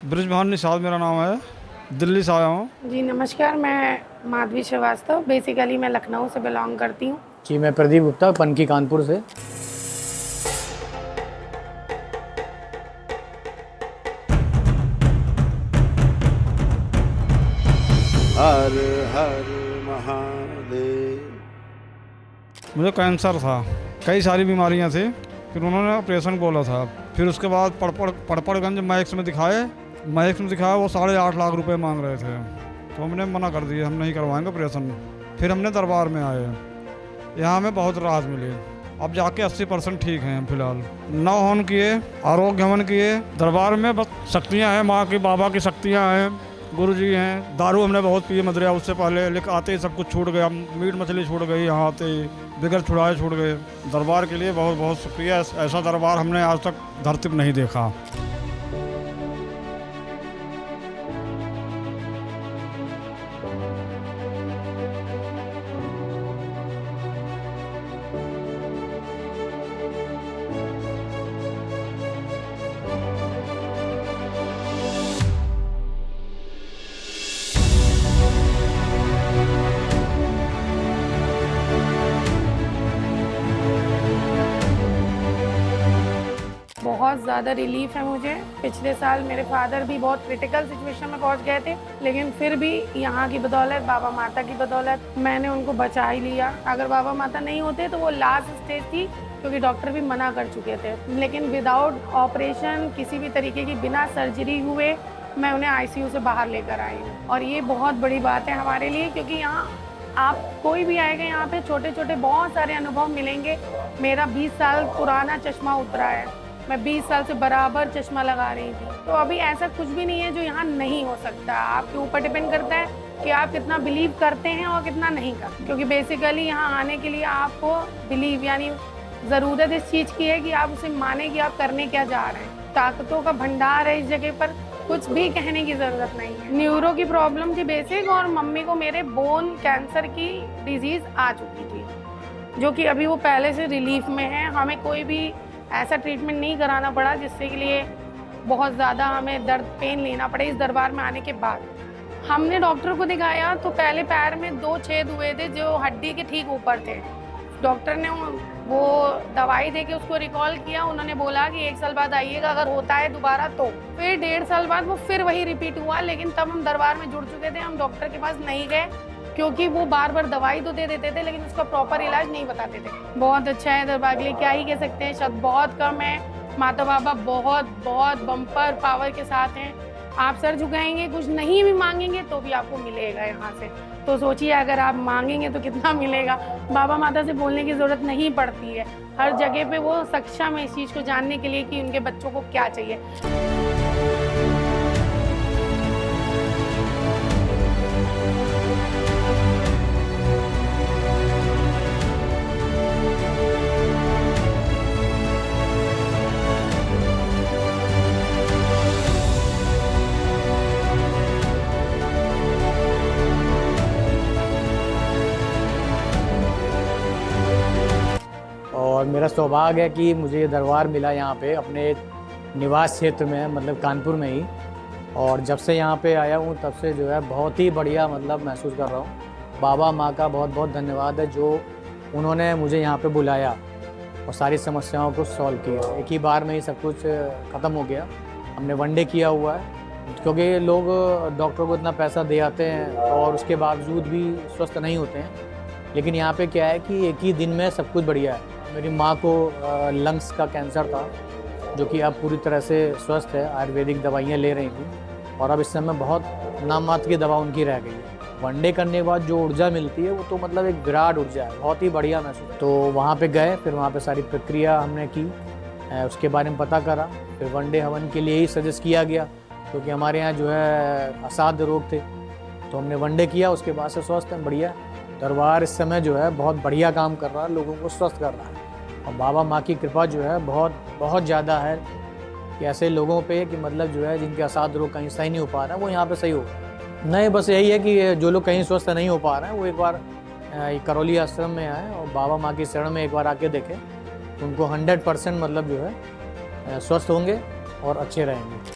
ब्रिजभान निषाद मेरा नाम है, दिल्ली से आया हूँ। जी नमस्कार, मैं माधवी श्रीवास्तव, बेसिकली मैं लखनऊ से बिलोंग करती हूँ। जी मैं प्रदीप गुप्ता, पनकी कानपुर से। हर हर महादेव। मुझे कैंसर था, कई सारी बीमारियाँ थी। फिर उन्होंने ऑपरेशन बोला था। फिर उसके बाद पड़पड़गंज मैक्स में दिखाया, वो 8.5 लाख रुपए मांग रहे थे। तो हमने मना कर दिया, हम नहीं करवाएंगे ऑपरेशन। फिर हमने दरबार में आए, यहाँ हमें बहुत राहत मिली। अब जाके 80% ठीक हैं हम फिलहाल। नव हवन किए, आरोग्य हवन किए। दरबार में बस शक्तियाँ हैं, माँ की बाबा की शक्तियाँ हैं, गुरु जी हैं। दारू हमने बहुत पिए मदरिया उससे पहले, लेकिन आते ही सब कुछ छूट गया। मीट मछली छूट गई, यहाँ आते ही बिगड़ छुड़ाए छूट गए। दरबार के लिए बहुत बहुत शुक्रिया। ऐसा दरबार हमने आज तक धरती पर नहीं देखा। बहुत ज़्यादा रिलीफ है मुझे। पिछले साल मेरे फादर भी बहुत क्रिटिकल सिचुएशन में पहुंच गए थे, लेकिन फिर भी यहाँ की बदौलत, बाबा माता की बदौलत मैंने उनको बचा ही लिया। अगर बाबा माता नहीं होते तो वो लास्ट स्टेज थी, क्योंकि डॉक्टर भी मना कर चुके थे। लेकिन विदाउट ऑपरेशन, किसी भी तरीके की बिना सर्जरी हुए मैं उन्हें ICU से बाहर लेकर आई हूँ। और ये बहुत बड़ी बात है हमारे लिए, क्योंकि यहाँ आप कोई भी आएगा, यहाँ पे छोटे छोटे बहुत सारे अनुभव मिलेंगे। मेरा 20 साल पुराना चश्मा उतरा है, मैं 20 साल से बराबर चश्मा लगा रही थी। तो अभी ऐसा कुछ भी नहीं है जो यहाँ नहीं हो सकता। आपके ऊपर डिपेंड करता है कि आप कितना बिलीव करते हैं और कितना नहीं करते। क्योंकि बेसिकली यहाँ आने के लिए आपको बिलीव, यानी ज़रूरत इस चीज़ की है कि आप उसे माने कि आप करने क्या जा रहे हैं। ताकतों का भंडार है इस जगह पर, कुछ भी कहने की ज़रूरत नहीं है। न्यूरो की प्रॉब्लम थी बेसिक, और मम्मी को मेरे बोन कैंसर की डिजीज़ आ चुकी थी, जो कि अभी वो पहले से रिलीफ में है। हमें कोई भी ऐसा ट्रीटमेंट नहीं कराना पड़ा जिससे के लिए बहुत ज़्यादा हमें दर्द पेन लेना पड़े। इस दरबार में आने के बाद हमने डॉक्टर को दिखाया तो पहले पैर में 2 छेद हुए थे, जो हड्डी के ठीक ऊपर थे। डॉक्टर ने वो दवाई देके उसको रिकॉल किया। उन्होंने बोला कि 1 साल बाद आइएगा, अगर होता है दोबारा तो। फिर 1.5 साल बाद वो फिर वही रिपीट हुआ, लेकिन तब हम दरबार में जुड़ चुके थे। हम डॉक्टर के पास नहीं गए, क्योंकि वो बार बार दवाई तो दे देते थे, लेकिन उसका प्रॉपर इलाज नहीं बताते थे। बहुत अच्छा है दरबार के लिए, क्या ही कह सकते हैं, शब्द बहुत कम है। माता बाबा बहुत बहुत बम्पर पावर के साथ हैं। आप सर झुकाएंगे, कुछ नहीं भी मांगेंगे तो भी आपको मिलेगा यहाँ से। तो सोचिए, अगर आप मांगेंगे तो कितना मिलेगा। बाबा माता से बोलने की ज़रूरत नहीं पड़ती है। हर जगह पे वो सक्षम है इस चीज़ को जानने के लिए कि उनके बच्चों को क्या चाहिए। और मेरा सौभाग्य है कि मुझे ये दरबार मिला यहाँ पे अपने निवास क्षेत्र में, मतलब कानपुर में ही। और जब से यहाँ पे आया हूँ तब से जो है बहुत ही बढ़िया महसूस कर रहा हूँ। बाबा माँ का बहुत बहुत धन्यवाद है, जो उन्होंने मुझे यहाँ पे बुलाया और सारी समस्याओं को सॉल्व किया। एक ही बार में ही सब कुछ ख़त्म हो गया। हमने वनडे किया हुआ है, क्योंकि लोग डॉक्टर को इतना पैसा दे आते हैं और उसके बावजूद भी स्वस्थ नहीं होते हैं। लेकिन यहाँ पे क्या है कि एक ही दिन में सब कुछ बढ़िया है। मेरी माँ को लंग्स का कैंसर था, जो कि अब पूरी तरह से स्वस्थ है। आयुर्वेदिक दवाइयाँ ले रही थी और अब इस समय बहुत नाम मात्र की दवा उनकी रह गई है। वनडे करने के बाद जो ऊर्जा मिलती है वो तो मतलब एक विराट ऊर्जा है, बहुत ही बढ़िया महसूस। तो वहाँ पे गए, फिर वहाँ पे सारी प्रक्रिया हमने की, उसके बारे में पता करा। फिर वनडे हवन के लिए ही सजेस्ट किया गया, क्योंकि हमारे यहाँ जो है असाध्य रोग थे, तो हमने वनडे किया। उसके बाद से स्वस्थ है, बढ़िया। दरबार इस समय जो है बहुत बढ़िया काम कर रहा है, लोगों को स्वस्थ कर रहा है। और बाबा माँ की कृपा जो है बहुत बहुत ज़्यादा है कि ऐसे लोगों पे कि मतलब जो है जिनके असाध्य रोग कहीं सही नहीं हो पा रहा है, वो यहाँ पे सही हो। नहीं, बस यही है कि जो लोग कहीं स्वस्थ नहीं हो पा रहे हैं वो एक बार करौली आश्रम में आए और बाबा माँ की शरण में एक बार आके देखें, तो उनको 100% मतलब जो है स्वस्थ होंगे और अच्छे रहेंगे।